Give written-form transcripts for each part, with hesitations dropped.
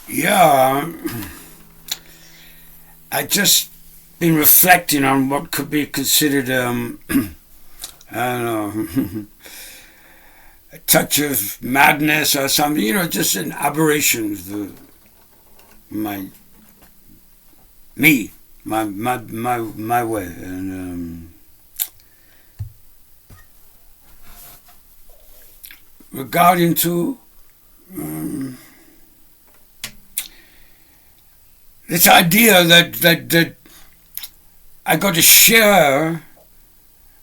Yeah, I just been reflecting on what could be considered, I don't know, a touch of madness or something. Just an aberration of my me, my way, and regarding to this idea that I got to share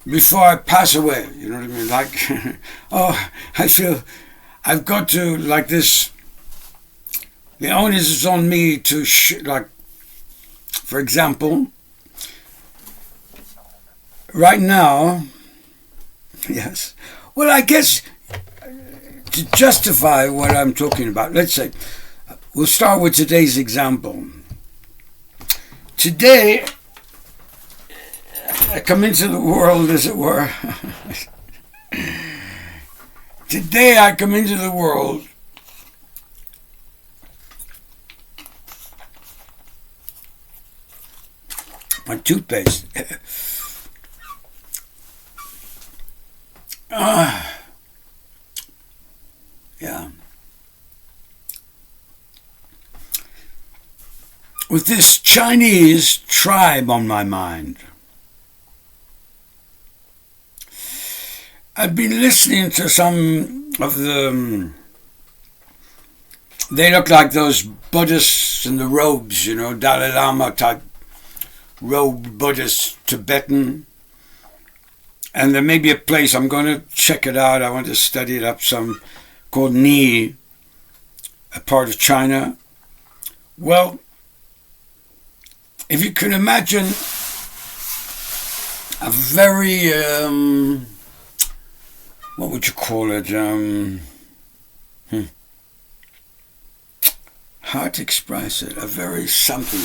before I pass away. You know what I mean? Like, oh, I feel I've got to, like this. The onus is on me to like. For example, right now, yes. Well, I guess to justify what I'm talking about, let's say, we'll start with today's example. Today, I come into the world, as it were. Today, I come into the world my toothpaste. Yeah. With this Chinese tribe on my mind. I've been listening to some of the... They look like those Buddhists in the robes, Dalai Lama type robed Buddhist, Tibetan. And there may be a place, I'm going to check it out, I want to study it up some, called Ni, a part of China. Well, if you can imagine a very, what would you call it, hard to express it, a very something,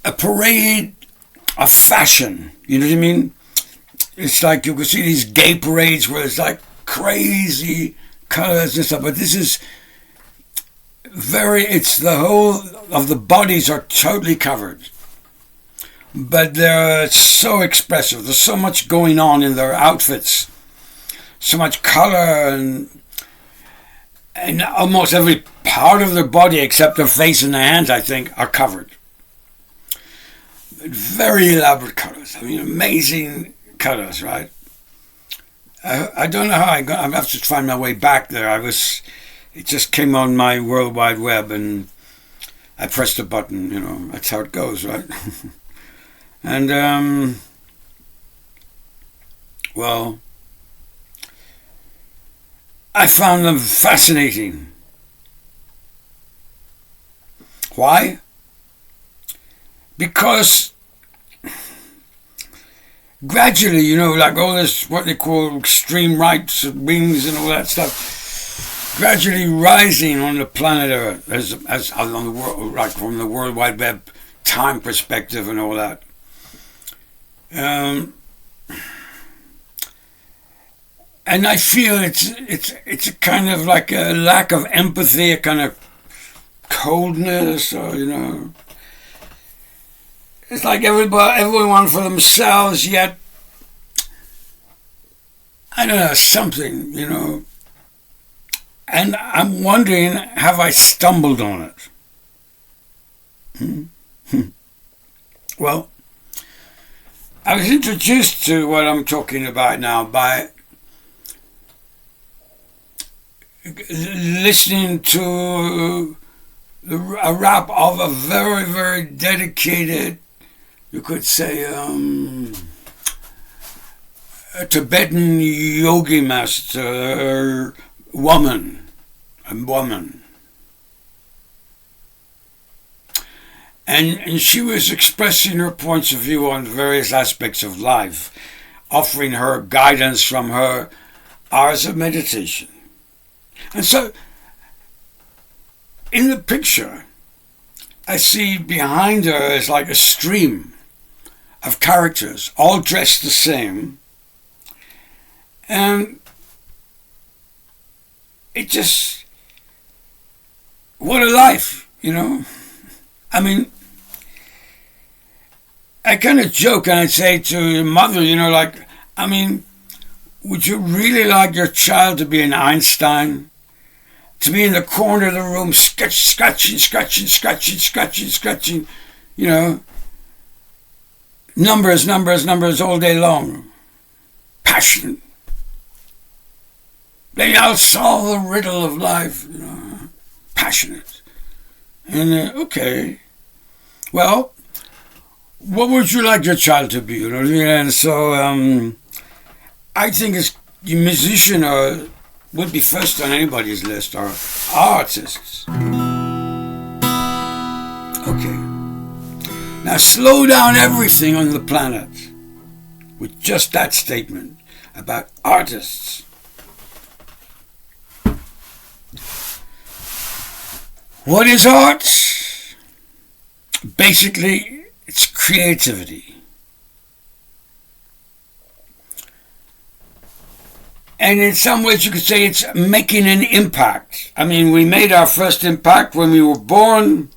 a parade of fashion, you know what I mean? It's like you can see these gay parades where it's like crazy colors and stuff, but this is it's the whole of the bodies are totally covered. But they're so expressive. There's so much going on in their outfits. So much color and almost every part of their body except their face and their hands, I think, are covered. Very elaborate colors. I mean, amazing colors, right? I don't know how I have to find my way back there. It just came on my World Wide Web and I pressed a button, that's how it goes, right? And, well, I found them fascinating. Why? Because gradually, like all this, what they call extreme right wings and all that stuff, gradually rising on the planet Earth, as on the world, like from the World Wide Web time perspective and all that. And I feel it's a kind of like a lack of empathy, a kind of coldness, or it's like everyone for themselves. Yet I don't know, something, And I'm wondering, have I stumbled on it? Well, I was introduced to what I'm talking about now by listening to a rap of a very, very dedicated, you could say, a Tibetan yogi master, a woman. And she was expressing her points of view on various aspects of life, offering her guidance from her hours of meditation. And so, in the picture, I see behind her is like a stream of characters, all dressed the same. And it just, what a life, you know? I mean, I kind of joke and I say to your mother, you know, like, I mean, would you really like your child to be an Einstein? To be in the corner of the room, scratching, you know, numbers all day long. Passion. They all solve the riddle of life, you know, passionate. And, okay, well, what would you like your child to be? You know what I mean? And so, I think a musician would be first on anybody's list, or artists. Okay. Now slow down everything on the planet with just that statement about artists. What is art? Basically, it's creativity. And in some ways you could say it's making an impact. I mean, we made our first impact when we were born.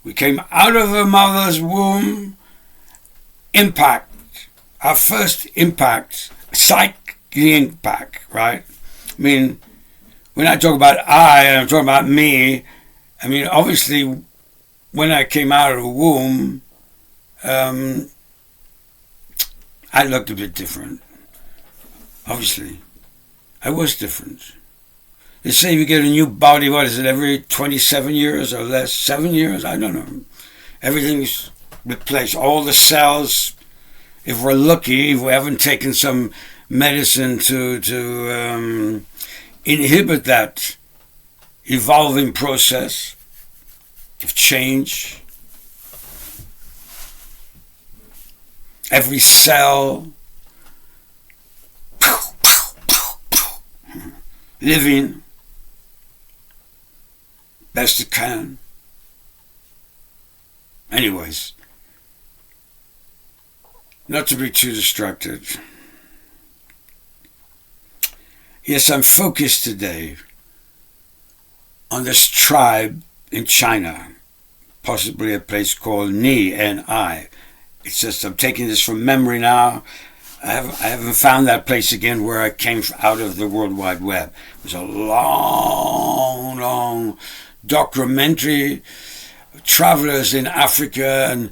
We came out of a mother's womb. Impact. Our first impact. Psych the impact, right? I mean, when I talk about I'm talking about me. I mean, obviously, when I came out of the womb, I looked a bit different. Obviously, I was different. They say you get a new body, what is it, every 27 years or less? 7 years? I don't know. Everything's replaced. All the cells, if we're lucky, if we haven't taken some medicine to inhibit that evolving process of change. Every cell living best it can. Anyways, not to be too distracted. Yes, I'm focused today on this tribe in China, possibly a place called Ni. It's just, I'm taking this from memory now. I haven't found that place again where I came out of the World Wide Web. It was a long documentary, travelers in Africa and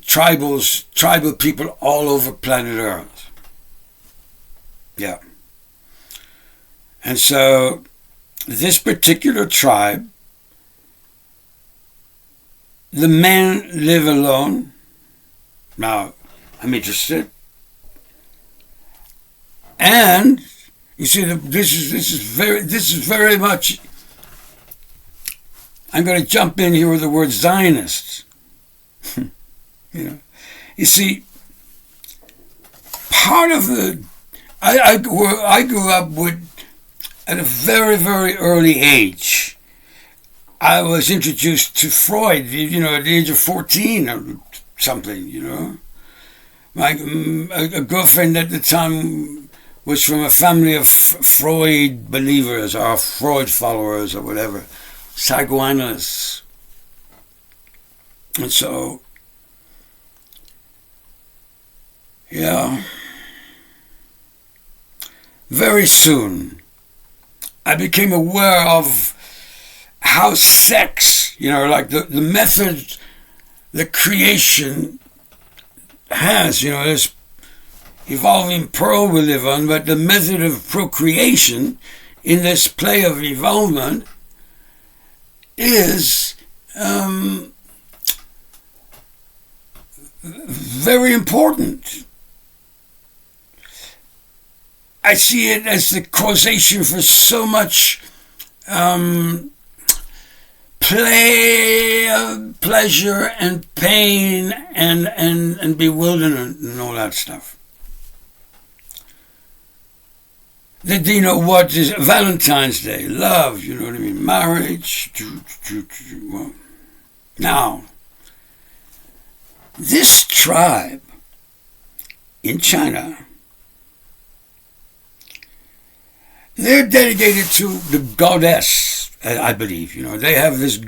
tribal people all over planet Earth. Yeah. And so this particular tribe, the men live alone. Now, I'm interested. And you see, this is very much. I'm going to jump in here with the word Zionist. You see, part of the I grew up with at a very, very early age. I was introduced to Freud, at the age of 14 or something. A girlfriend at the time was from a family of Freud believers or Freud followers or whatever, psychoanalysts. And so, yeah, very soon I became aware of how sex, like the method, the creation has, this evolving pearl we live on, but the method of procreation in this play of evolvement is very important. I see it as the causation for so much pleasure and pain and bewilderment and all that stuff. What is Valentine's Day? Love, you know what I mean? Marriage. Well, now, This tribe in China, they're dedicated to the goddess, I believe. They have this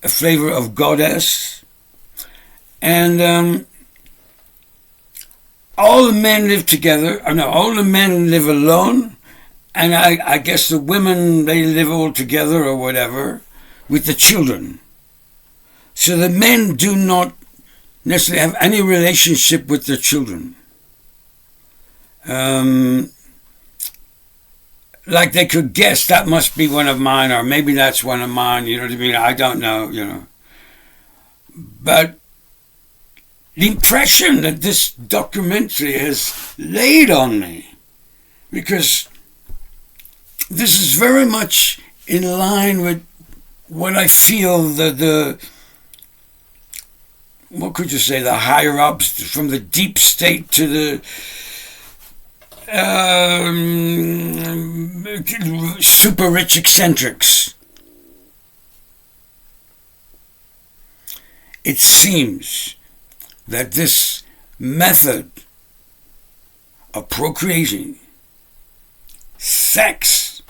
flavor of goddess, and all the men live together. No, all the men live alone, and I guess the women, they live all together or whatever with the children. So the men do not necessarily have any relationship with their children. Like they could guess that must be one of mine, or maybe that's one of mine, you know what I mean? I don't know, But the impression that this documentary has laid on me, because this is very much in line with what I feel what could you say, the higher ups, from the deep state to the super rich eccentrics. It seems that this method of procreating, sex,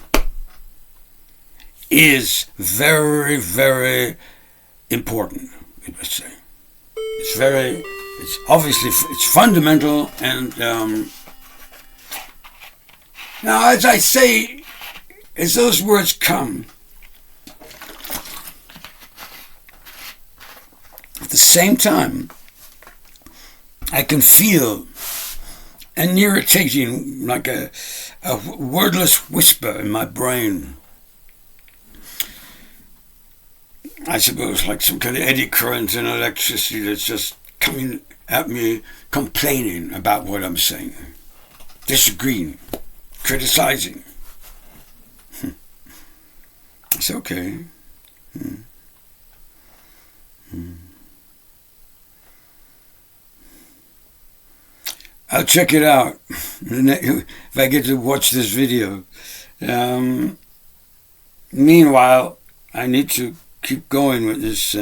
is very, very important, I must say. It's obviously, it's fundamental, and now, as I say, as those words come, at the same time, I can feel an irritating, like a wordless whisper in my brain. I suppose like some kind of eddy current and electricity that's just coming at me, complaining about what I'm saying, disagreeing, criticizing. It's okay. I'll check it out if I get to watch this video. Meanwhile, I need to keep going with this,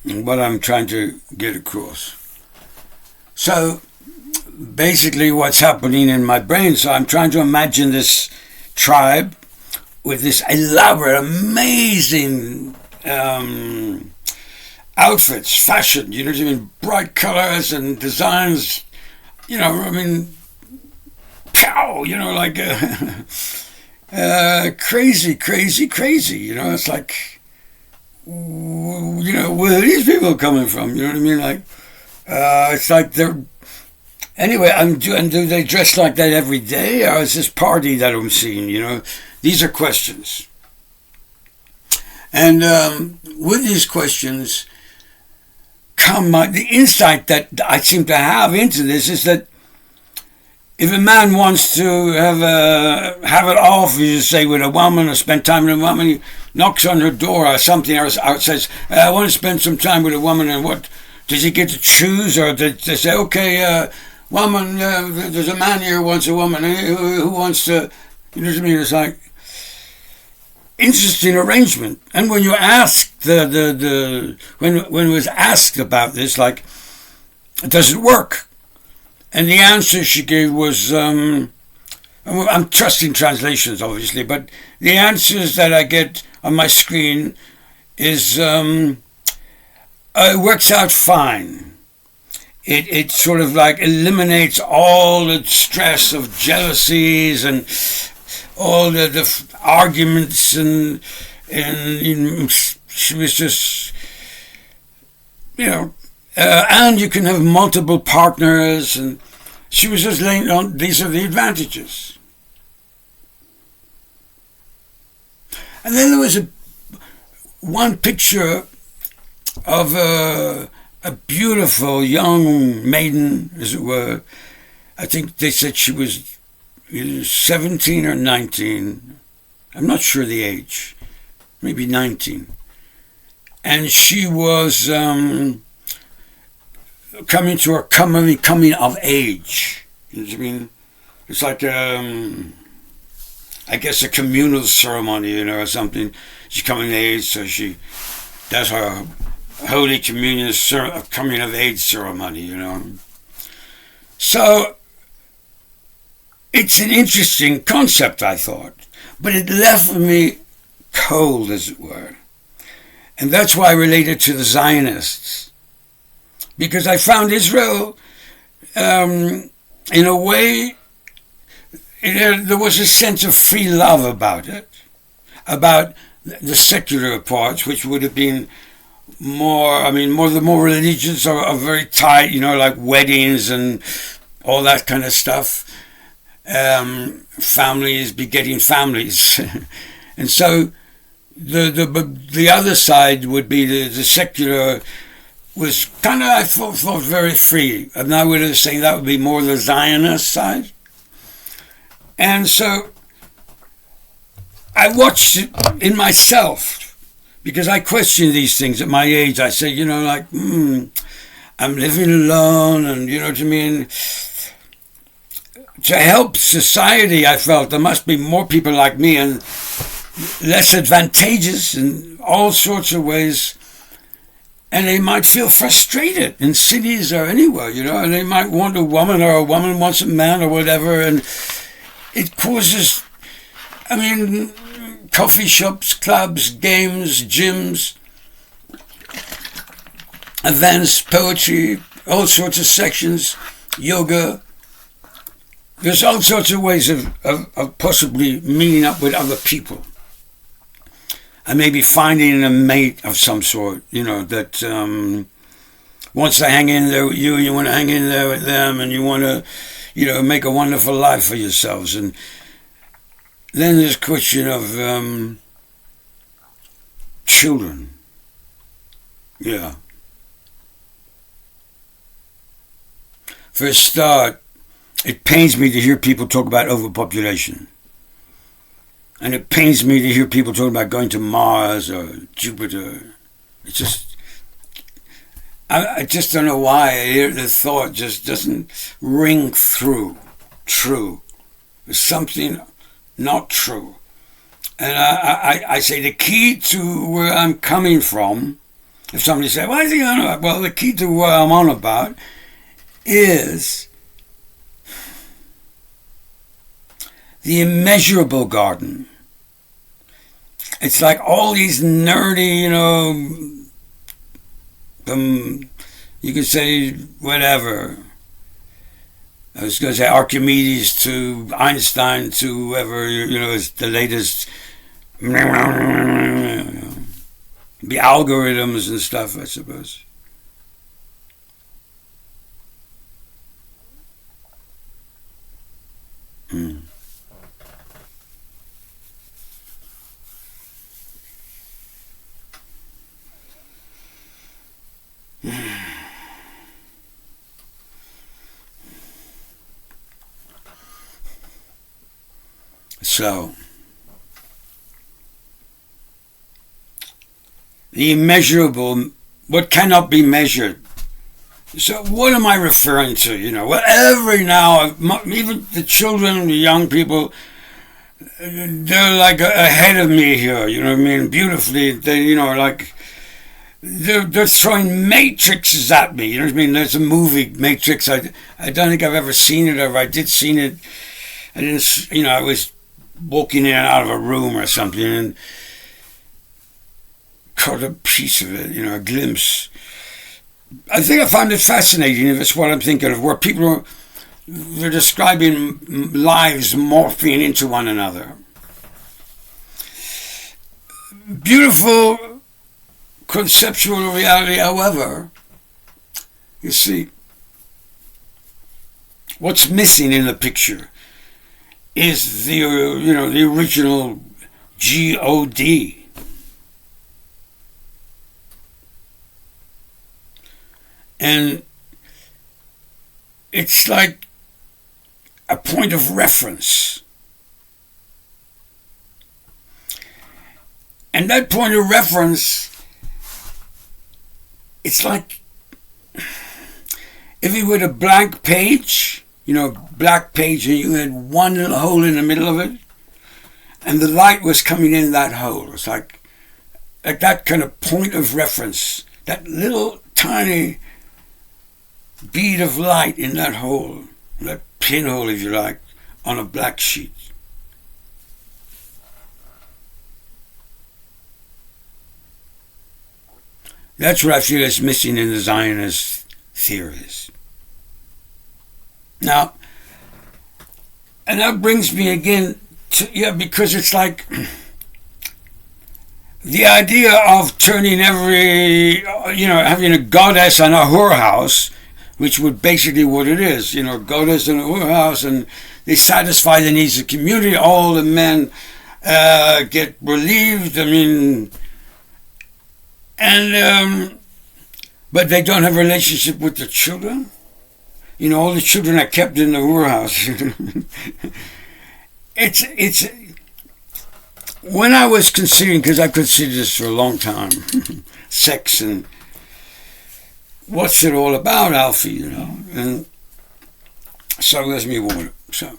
what I'm trying to get across. So basically what's happening in my brain, so I'm trying to imagine this tribe with this elaborate, amazing outfits, fashion, you know what I mean, bright colors and designs, pow, like crazy, it's like, where are these people coming from, you know what I mean, like, it's like they're, anyway, do they dress like that every day, or is this party that I'm seeing, these are questions, and with these questions come the insight that I seem to have into this is that if a man wants to have it off, you say, with a woman, or spend time with a woman, he knocks on her door or something, or says, I want to spend some time with a woman, and what, does he get to choose, or does they say, okay, woman, there's a man here who wants a woman, who wants to, you know what I mean, it's like, interesting arrangement. And when you asked when it was asked about this, like, does it work? And the answer she gave was, I'm trusting translations, obviously, but the answers that I get on my screen is, it works out fine. It sort of like eliminates all the stress of jealousies and all the arguments, and she was just, and you can have multiple partners, and she was just laying on, these are the advantages. And then there was one picture of a beautiful young maiden, as it were. I think they said she was either 17 or 19. I'm not sure the age. Maybe 19. And she was coming to her coming of age. You know what I mean? It's like I guess a communal ceremony, or something. She's coming of age, so she does her Holy Communion coming of age ceremony, you know. So it's an interesting concept, I thought, but it left me cold, as it were. And that's why I related to the Zionists, because I found Israel, in a way, there was a sense of free love about it, about the secular parts, which would have been the more religions are very tight, you know, like weddings and all that kind of stuff. Families begetting families. And so the other side would be the secular was kind of, I thought very free. And I would have saying that would be more the Zionist side. And so I watched it in myself, because I question these things at my age. I say, you know, like, I'm living alone, and you know what I mean? To help society, I felt there must be more people like me and less advantageous in all sorts of ways. And they might feel frustrated in cities or anywhere, you know, and they might want a woman, or a woman wants a man, or whatever, and it causes, coffee shops, clubs, games, gyms, events, poetry, all sorts of sections, yoga. There's all sorts of ways of possibly meeting up with other people. And maybe finding a mate of some sort, you know, that wants to hang in there with you, and you want to hang in there with them, and you want to, you know, make a wonderful life for yourselves. And then there's a question of children. Yeah. For a start, it pains me to hear people talk about overpopulation. And it pains me to hear people talking about going to Mars or Jupiter. It's just, I just don't know why the thought just doesn't ring through true. There's something not true. And I say the key to where I'm coming from, if somebody says, what is he on about? Well, the key to what I'm on about is the immeasurable garden. It's like all these nerdy, you know, you could say whatever. I was going to say Archimedes to Einstein to whoever, you know, is the latest, the algorithms and stuff, I suppose. So, the immeasurable, what cannot be measured. So what am I referring to? You know, well, every now, even the children, the young people, they're like ahead of me here, you know what I mean? Beautifully, they, you know, like, they're throwing matrices at me, you know what I mean? There's a movie, Matrix, I don't think I've ever seen it, or if I did seen it, I didn't, you know, I was walking in and out of a room or something and caught a piece of it, you know, a glimpse. I think I found it fascinating, if it's what I'm thinking of, where people they're describing lives morphing into one another. Beautiful conceptual reality, however, you see, what's missing in the picture is the, you know, the original God. And it's like a point of reference. And that point of reference, it's like if you were a blank page, you know, black page, and you had one little hole in the middle of it, and the light was coming in that hole. It's like at that kind of point of reference, that little tiny bead of light in that hole, that pinhole, if you like, on a black sheet. That's what I feel is missing in the Zionist theories. Now, and that brings me again to, because it's like the idea of turning having a goddess and a whorehouse, which would basically what it is, a goddess and a whorehouse, and they satisfy the needs of the community. All the men get relieved. But they don't have a relationship with the children. All the children are kept in the whorehouse. It's when I was considering, because I considered this for a long time, sex and what's it all about, Alfie, and so there's me water. So.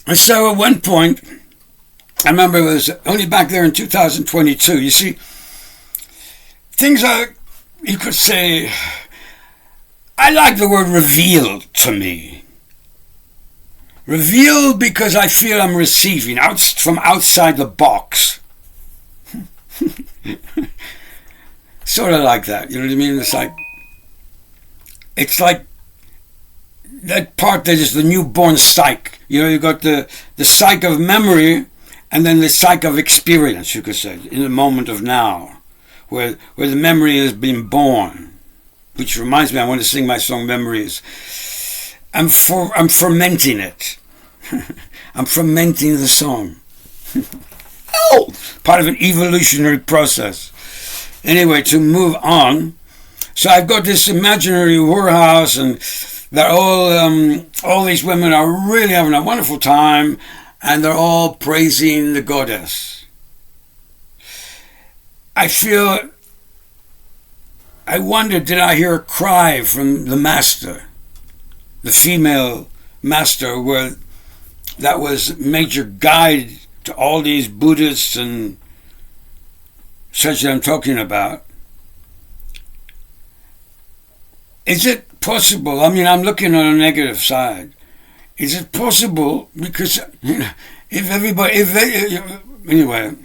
And so at one point, I remember it was only back there in 2022, you see, things are, you could say, I like the word revealed to me. Revealed because I feel I'm receiving from outside the box. Sort of like that, you know what I mean? It's like that part that is the newborn psyche. You got the psyche of memory and then the psyche of experience, you could say, in the moment of now, where the memory has been born. Which reminds me, I want to sing my song Memories. I'm fermenting it. I'm fermenting the song. Oh! Part of an evolutionary process. Anyway, to move on. So I've got this imaginary whorehouse, and they're all these women are really having a wonderful time, and they're all praising the goddess. I wonder, did I hear a cry from the master, the female master, where that was major guide to all these Buddhists and such that I'm talking about? Is it possible? I'm looking on a negative side. Is it possible? Because anyway,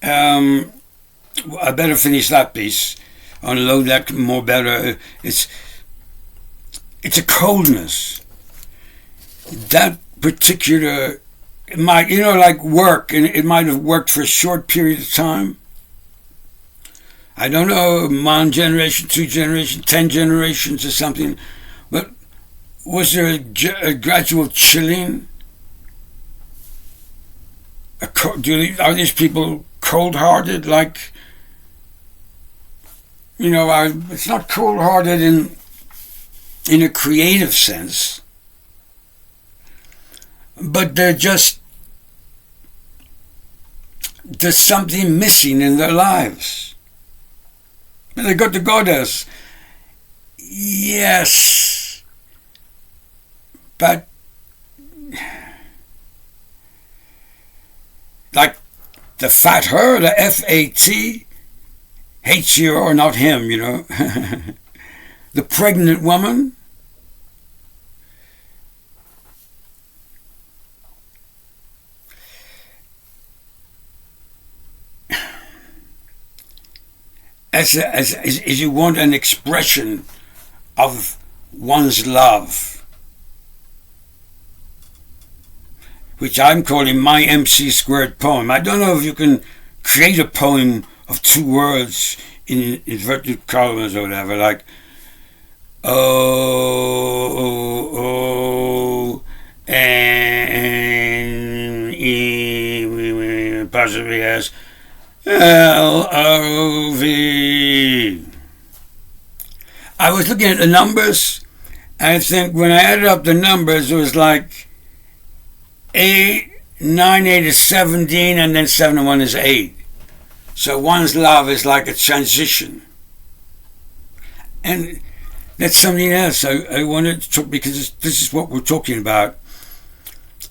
I better finish that piece. Unload that more better. It's a coldness. That particular, it might, like work, and it might have worked for a short period of time. I don't know, 1 generation, 2 generations, 10 generations or something, but was there a gradual chilling? Are these people cold-hearted? Like, it's not cold-hearted in a creative sense, but there's something missing in their lives. And they got the goddess. Yes. But like the fat her, the FAT, hates you or not him, The pregnant woman. As you want an expression of one's love, which I'm calling my MC² poem. I don't know if you can create a poem of 2 words in inverted commas or whatever, like O-N-E, possibly as L-O-V. I was looking at the numbers, I think when I added up the numbers, it was like 8, 9, 8 is 17, and then 7 and 1 is 8. So one's love is like a transition. And that's something else I wanted to talk, because this is what we're talking about.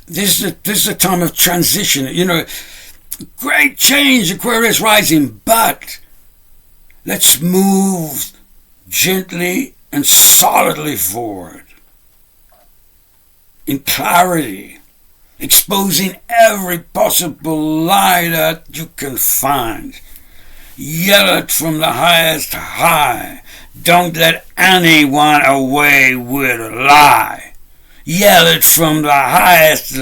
This is a time of transition. You know, great change, Aquarius rising, but let's move gently and solidly forward in clarity, exposing every possible lie that you can find. Yell it from the highest high. Don't let anyone away with a lie. Yell it from the highest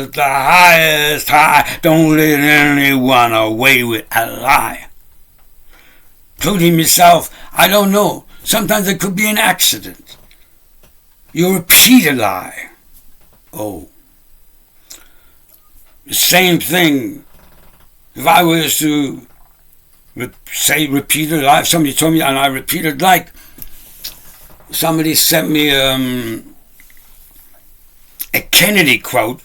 high. Don't let anyone away with a lie. Including myself, I don't know. Sometimes it could be an accident. You repeat a lie. Oh. The same thing. If I was to repeat a lie, if somebody told me and I repeated, like somebody sent me a Kennedy quote,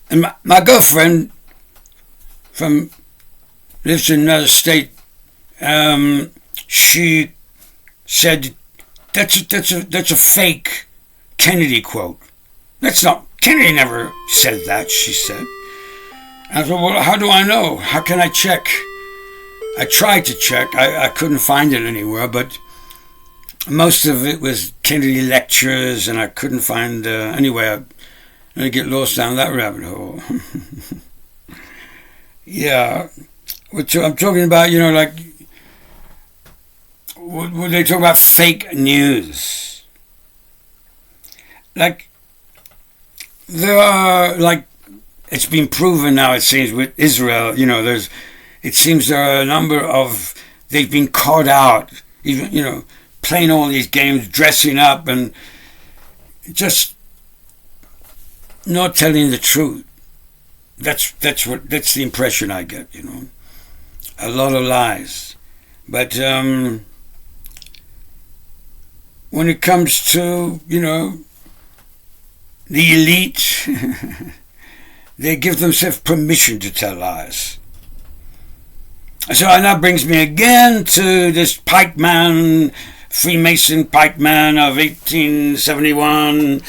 and my girlfriend lives in another state. She said that's a fake Kennedy quote. That's not, Kennedy never said that, she said. And I thought, well, how do I know? How can I check? I tried to check. I couldn't find it anywhere, but most of it was Kennedy lectures, and I couldn't find, anyway, I'm going to get lost down that rabbit hole. Yeah. I'm talking about, you know, like, would they talk about fake news? Like, there are, like, it's been proven now, it seems, with Israel, you know, it seems there are a number of, they've been caught out, even, you know, playing all these games, dressing up, and just not telling the truth. That's the impression I get, you know. A lot of lies. But when it comes to, you know, the elite, they give themselves permission to tell lies. So that brings me again to this pikeman, Freemason pikeman of 1871,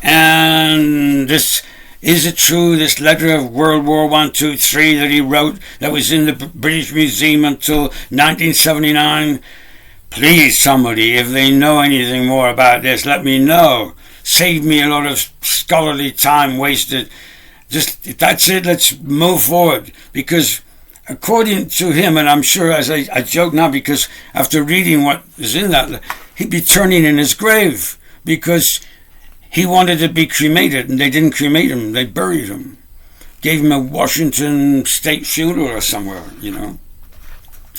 and this, is it true, this letter of World War I, II, III that he wrote that was in the British Museum until 1979? Please, somebody, if they know anything more about this, let me know. Save me a lot of scholarly time wasted. Just, that's it, let's move forward. Because according to him, and I'm sure, as I joke now, because after reading what is in that, he'd be turning in his grave, because he wanted to be cremated, and they didn't cremate him, they buried him. Gave him a Washington state funeral or somewhere, you know.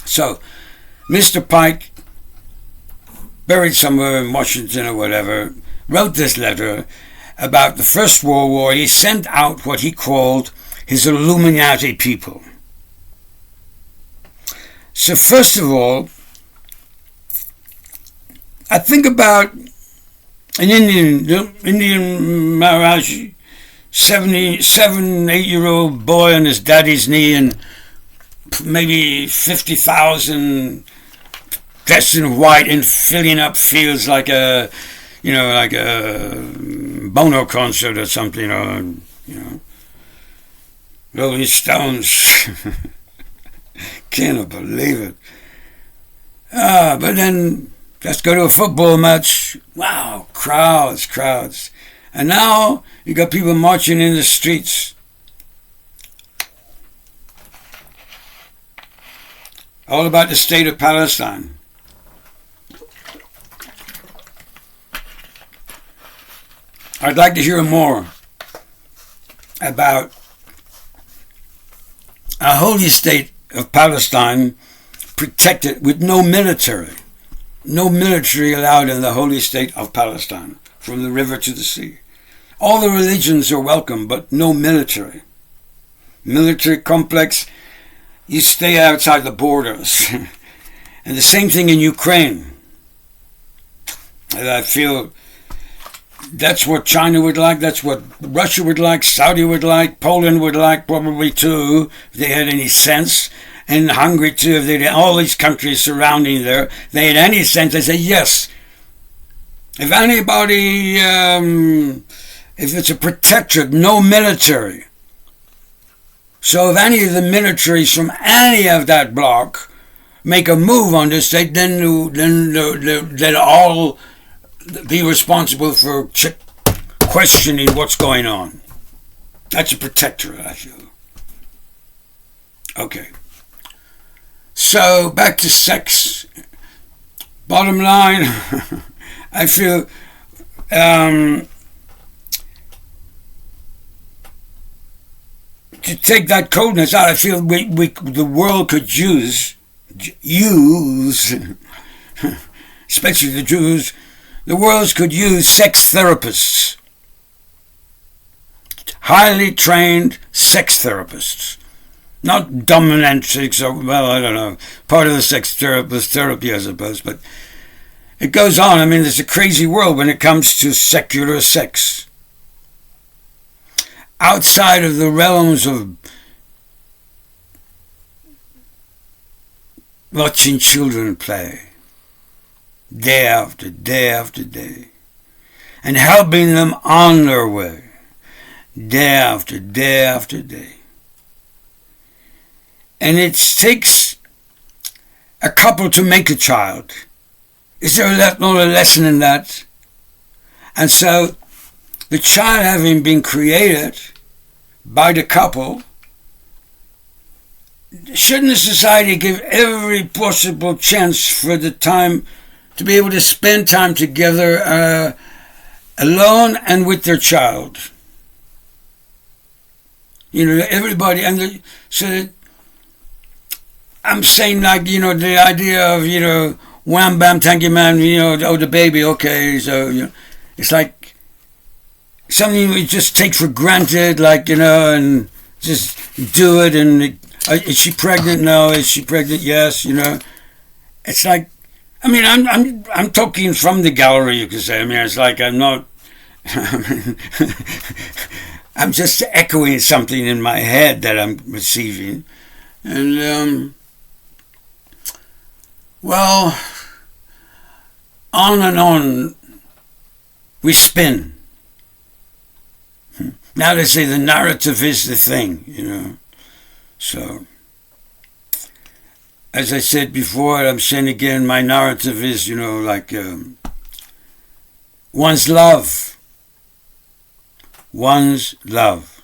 So, Mr. Pike, buried somewhere in Washington or whatever, wrote this letter about the First World War. He sent out what he called his Illuminati people. So first of all, I think about an Indian Maharaj, 8-year-old boy on his daddy's knee, and maybe 50,000 dressed in white and filling up fields like a, you know, like a Bono concert or something, or, you know, Rolling Stones. Can't believe it. But then, let's go to a football match. Wow, crowds. And now, you got people marching in the streets. All about the state of Palestine. I'd like to hear more about a holy state of Palestine protected with no military allowed in the holy state of Palestine, from the river to the sea. All the religions are welcome, but no military complex. You stay outside the borders. And the same thing in Ukraine. And I feel that's what China would like, that's what Russia would like, Saudi would like, Poland would like probably too, if they had any sense, and Hungary too, if they had all these countries surrounding there, they had any sense, they say yes. If anybody, if it's a protectorate, no military. So if any of the militaries from any of that bloc make a move on this state, then they'll all be responsible for questioning what's going on. That's a protectorate, I feel. Okay. So back to sex. Bottom line, I feel to take that coldness out, I feel the world could use, especially the Jews, the world could use sex therapists, highly trained sex therapists, not dominatrix or, well, I don't know, part of the sex therapy, I suppose, but it goes on. I mean, it's a crazy world when it comes to secular sex. Outside of the realms of watching children play, day after day after day, and helping them on their way, day after day after day. And it takes a couple to make a child. Is there not a lesson in that? And so, the child having been created by the couple, shouldn't the society give every possible chance for the time to be able to spend time together alone and with their child? You know, everybody, and so I'm saying, like, you know, the idea of, you know, wham bam, thank you man, you know, oh, the baby, okay, so, you know, it's like something we just take for granted, like, you know, and just do it, and is she pregnant? No. Is she pregnant? Yes, you know. It's like, I mean, I'm talking from the gallery, you could say. I mean, it's like I'm not, I'm just echoing something in my head that I'm receiving. And, well, on and on we spin. Now they say the narrative is the thing, you know. So, as I said before, I'm saying again, my narrative is, you know, like one's love. One's love.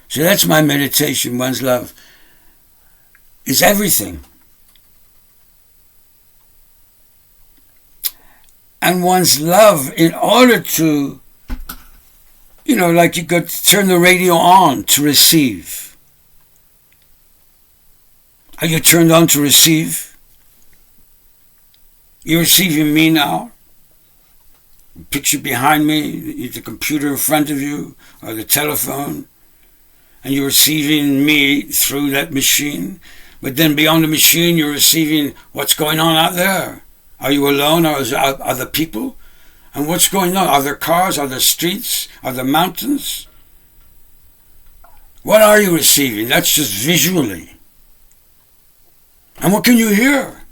So that's my meditation. One's love is everything. And one's love, in order to, you know, like you could turn the radio on to receive. Are you turned on to receive? You're receiving me now. The picture behind me, the computer in front of you, or the telephone. And you're receiving me through that machine. But then beyond the machine, you're receiving what's going on out there. Are you alone, or are there people? And what's going on? Are there cars? Are there streets? Are there mountains? What are you receiving? That's just visually. And what can you hear?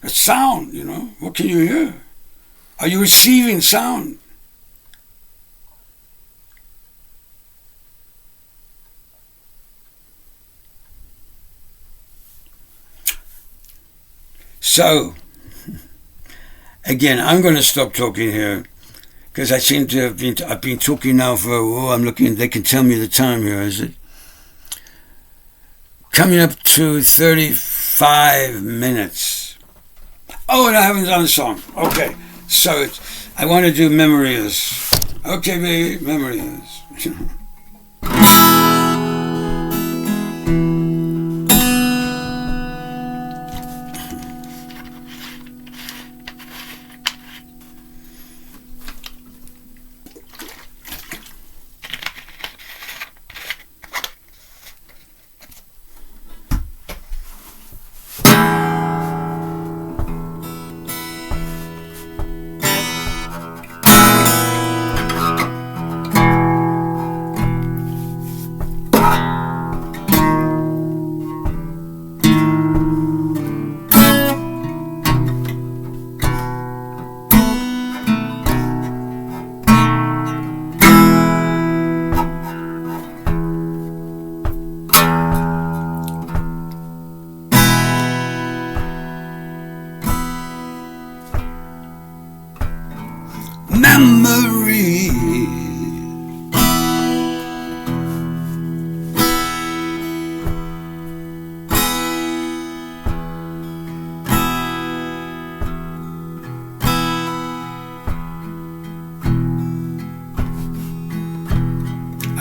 A sound, you know. What can you hear? Are you receiving sound? So, again, I'm going to stop talking here because I seem to have I've been talking now for, I'm looking, they can tell me the time here, is it? Coming up to 35 minutes. Oh, and I haven't done a song. Okay, so I want to do Memories. Okay, baby, Memories.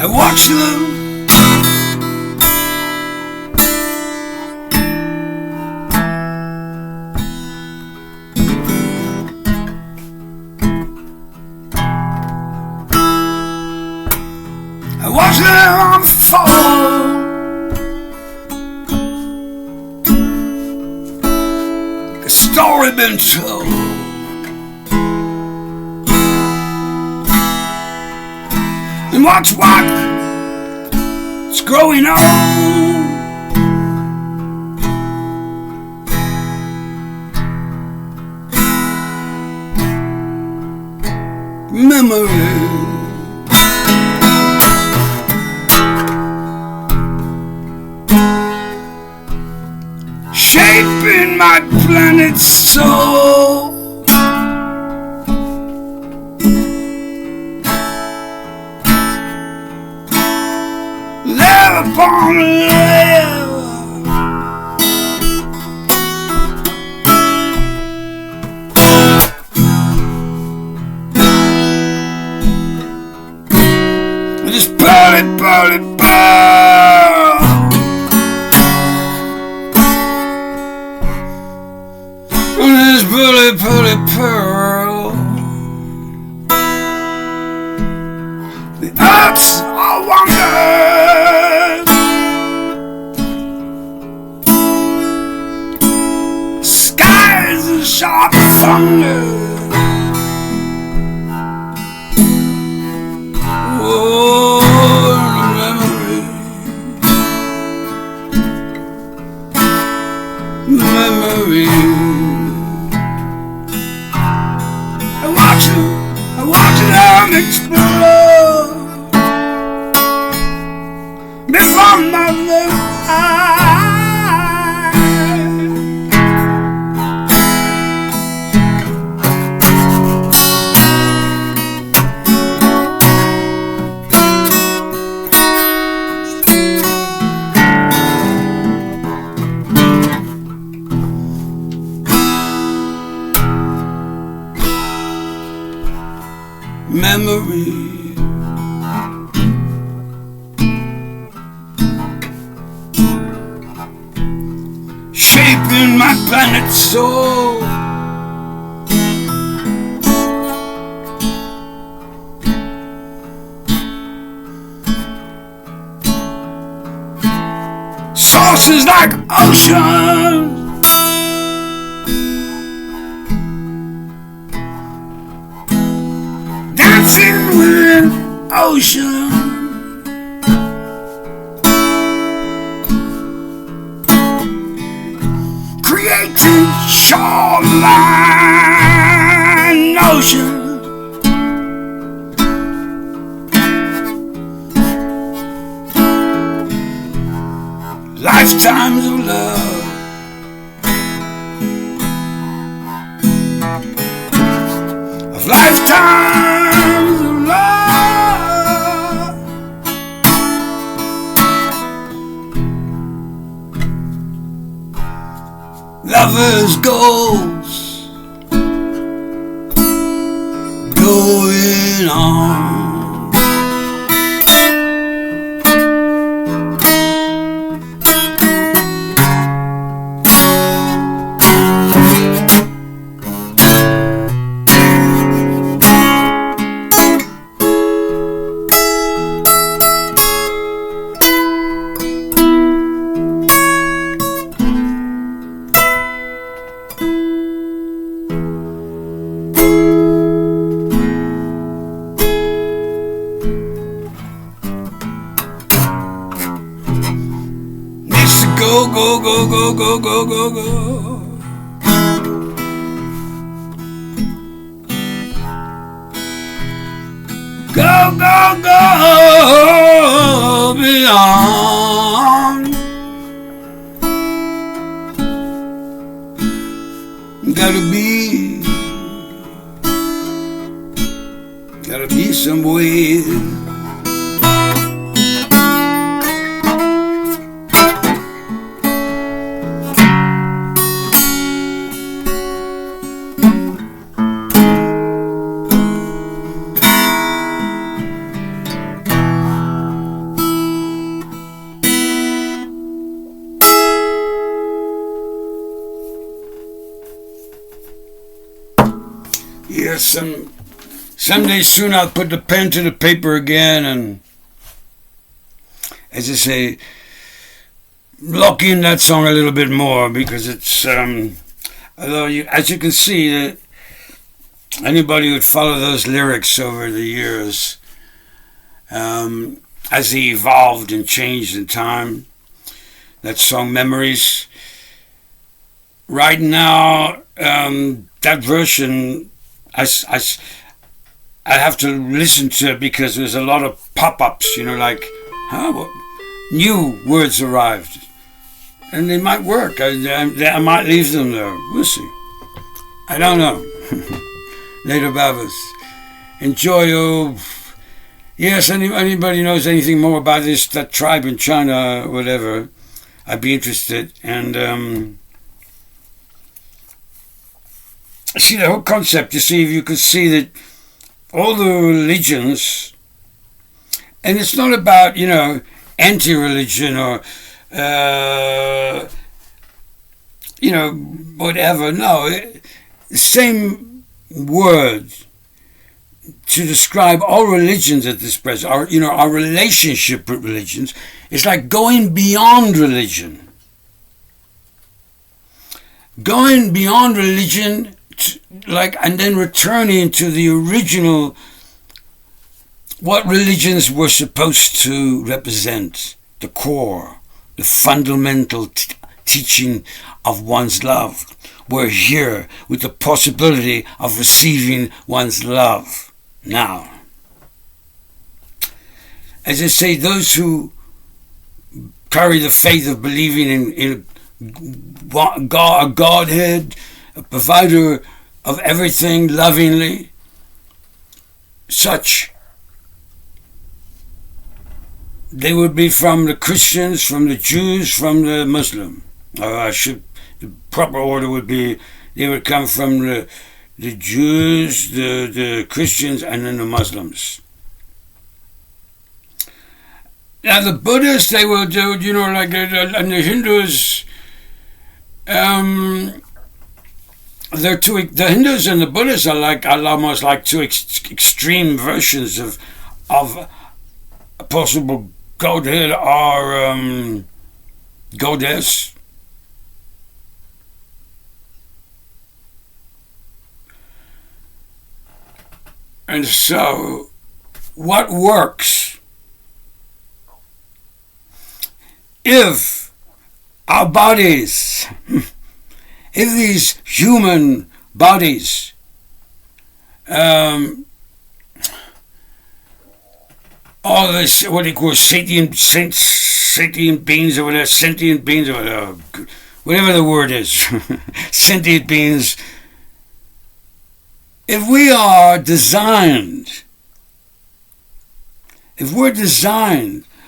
I watch them. I watch them fall. A story been told. And watch what's growing on. Memory. Shaping my planet's soul. Live upon live. This pearly, pearly, pearl. This pearly, pearly, pearl. The earth's a wonder. Skies a sharp thunder. Memory. I watch them explode before my very eyes. Memory. Shaping my planet's soul. Sources like ocean. Dancing with ocean. Creating shoreline ocean. Lifetimes of love. Of lifetimes of love. Lovers' goals going on. Go, go, go, go, go, go, go, go. Go, go, go beyond. Gotta be somewhere. someday soon I'll put the pen to the paper again, and as I say, lock in that song a little bit more, because it's although as you can see, anybody who'd follow those lyrics over the years, as they evolved and changed in time, that song Memories, right now, that version, I have to listen to it, because there's a lot of pop-ups, like, new words arrived, and they might work. I might leave them there. We'll see. I don't know. Later, Babas. Enjoy. Yes, anybody knows anything more about that tribe in China, whatever, I'd be interested. And see the whole concept. You see, if you could see that all the religions, and it's not about, anti-religion or, whatever. No, the same word to describe all religions at this present, our relationship with religions, is like going beyond religion. Going beyond religion, and then returning to the original, what religions were supposed to represent, the core, the fundamental teaching of one's love. We're here with the possibility of receiving one's love now. As I say, those who carry the faith of believing in a Godhead, a provider of everything lovingly, such, they would be from the Christians, from the Jews, from the Muslim. The proper order would be, they would come from the Jews, the Christians, and then the Muslims. Now the Buddhists, they will do, and the Hindus, the Hindus and the Buddhists are almost like two extreme versions of a possible Godhead or goddess. And so, what works? If our bodies, if these human bodies, all this, what they call sentient beings or whatever, sentient beings or whatever the word is, sentient beings, if we're designed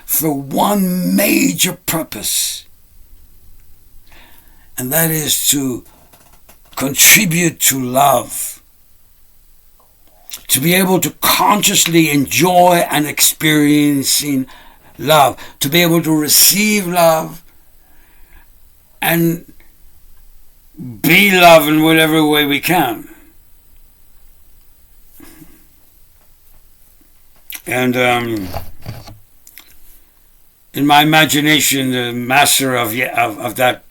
for one major purpose, and that is to contribute to love, to be able to consciously enjoy and experiencing love, to be able to receive love and be love in whatever way we can. And in my imagination, the master of that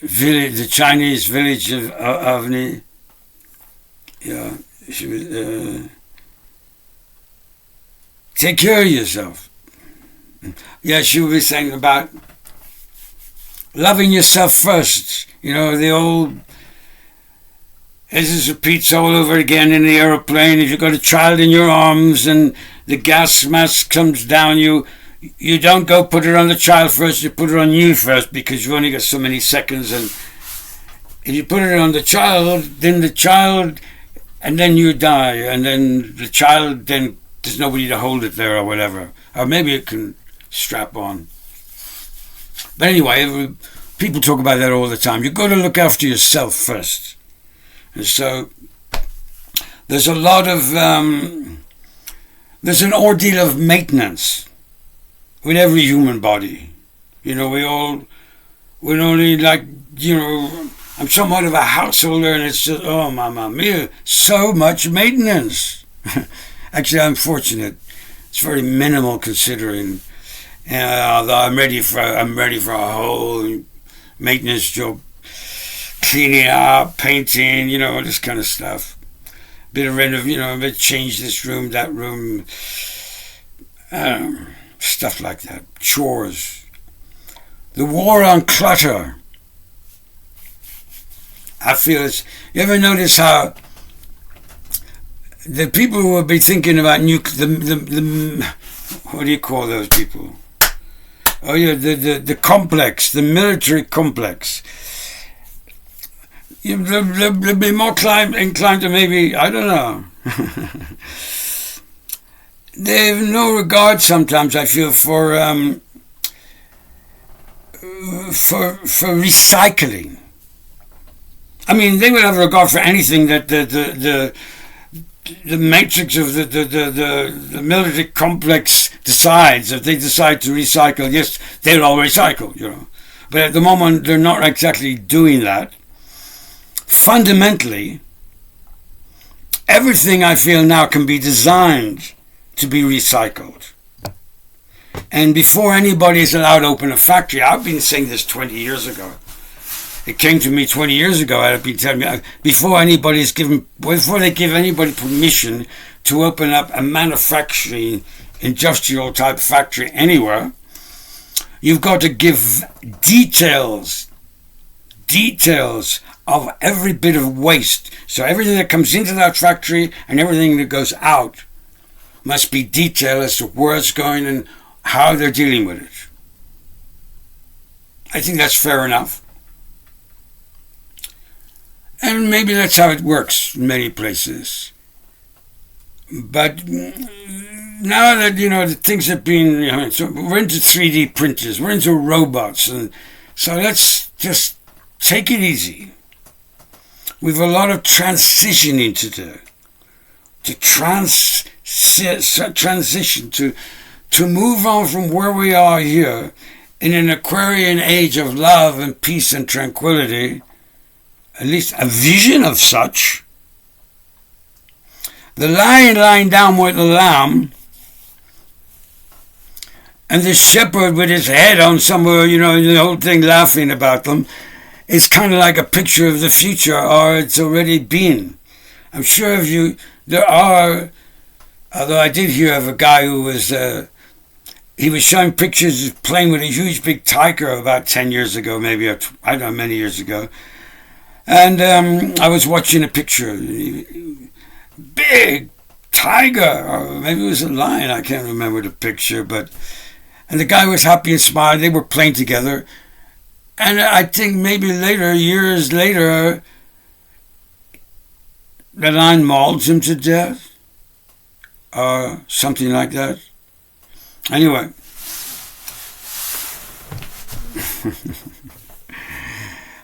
village, the Chinese village of Avni, she was, take care of yourself. Yeah, she would be saying about loving yourself first. The old, this repeats all over again in the aeroplane. If you've got a child in your arms and the gas mask comes down, you don't go put it on the child first, you put it on you first, because you've only got so many seconds. And if you put it on the child, and then you die, and then the child, then there's nobody to hold it there or whatever. Or maybe it can strap on. But anyway, people talk about that all the time. You've got to look after yourself first. And so there's a lot of, there's an ordeal of maintenance with every human body. We all with only like, I'm somewhat of a householder, and it's just, oh, mamma mia, so much maintenance. Actually, I'm fortunate. It's very minimal considering. Although I'm ready for a whole maintenance job, cleaning up, painting, this kind of stuff. Bit of a bit change this room, that room, stuff like that. Chores. The war on clutter. I feel it's. You ever notice how the people who will be thinking about what do you call those people? Oh yeah, the complex, the military complex. They'll be more inclined to maybe, I don't know. They have no regard sometimes, I feel, for recycling. I mean, they would have regard for anything that the matrix of the military complex decides. If they decide to recycle, yes, they'll all recycle, But at the moment, they're not exactly doing that. Fundamentally, everything I feel now can be designed to be recycled. And before anybody is allowed to open a factory, I've been saying this 20 years ago. It came to me 20 years ago. I'd been telling me before they give anybody permission to open up a manufacturing, industrial type factory anywhere, you've got to give details of every bit of waste. So everything that comes into that factory and everything that goes out must be detailed as to where it's going and how they're dealing with it. I think that's fair enough. And maybe that's how it works in many places. But now that, the things have been, so we're into 3D printers, we're into robots, and so let's just take it easy. We've a lot of transitioning to do. To transition, to move on from where we are here in an Aquarian age of love and peace and tranquility, at least a vision of such. The lion lying down with the lamb, and the shepherd with his head on somewhere, the whole thing laughing about them, is kind of like a picture of the future, or it's already been. I'm sure there are, although I did hear of a guy who was, he was showing pictures of playing with a huge big tiger about 10 years ago, maybe, I don't know, many years ago. And I was watching a picture, big tiger, or maybe it was a lion, I can't remember the picture, and the guy was happy and smiling, they were playing together, and I think maybe years later, the lion mauls him to death, or something like that. Anyway.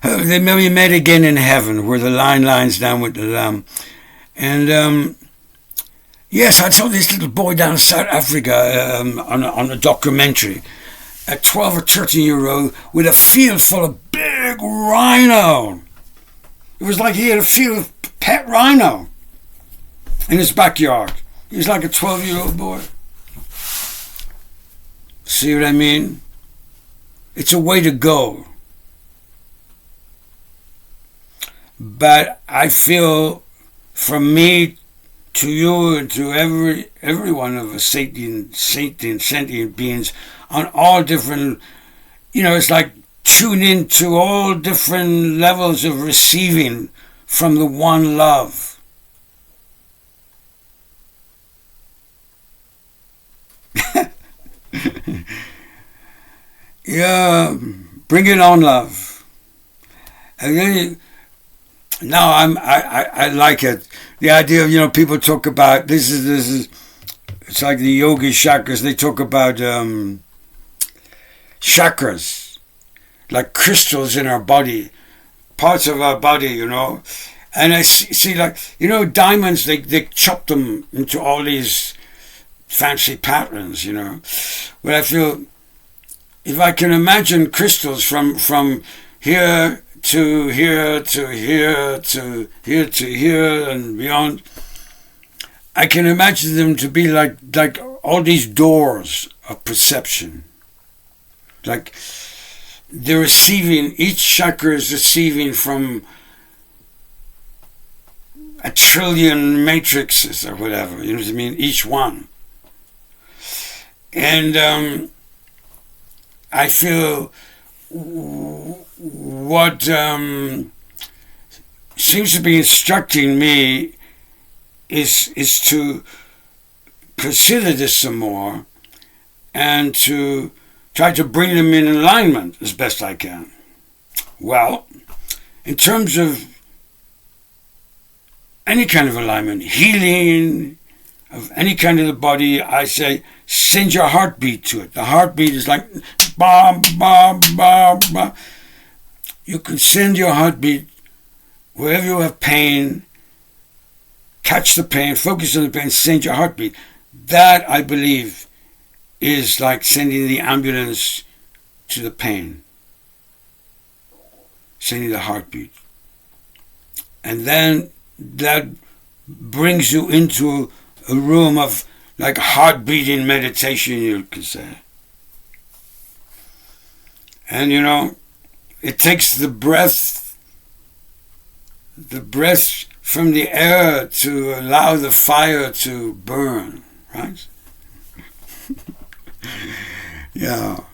They maybe met again in heaven, where the lion lies down with the lamb. And yes, I saw this little boy down in South Africa on a documentary, a 12 or 13-year-old with a field full of big rhino. It was like he had a field of pet rhino in his backyard. He was like a 12-year-old boy. See what I mean? It's a way to go. But I feel, from me to you and to every one of us sentient beings on all different, it's like tune in to all different levels of receiving from the one love. Yeah, bring it on, love. And then now I like it. The idea of, people talk about this is it's like the yogi chakras. They talk about chakras, like crystals in our body, parts of our body, And I see like, diamonds, they chop them into all these fancy patterns, But I feel if I can imagine crystals from here to here to here to here to here and beyond, I can imagine them to be like all these doors of perception. Like they're receiving, each chakra is receiving from a trillion matrices or whatever, you know what I mean? Each one. And I feel what seems to be instructing me is to consider this some more and to try to bring them in alignment as best I can. Well, in terms of any kind of alignment, healing of any kind of the body, I say send your heartbeat to it. The heartbeat is like ba ba ba ba. You can send your heartbeat wherever you have pain. Catch the pain, focus on the pain, send your heartbeat. That, I believe, is like sending the ambulance to the pain. Sending the heartbeat. And then that brings you into a room of like heart-beating meditation, you could say. And you know, it takes the breath from the air to allow the fire to burn, right? Yeah.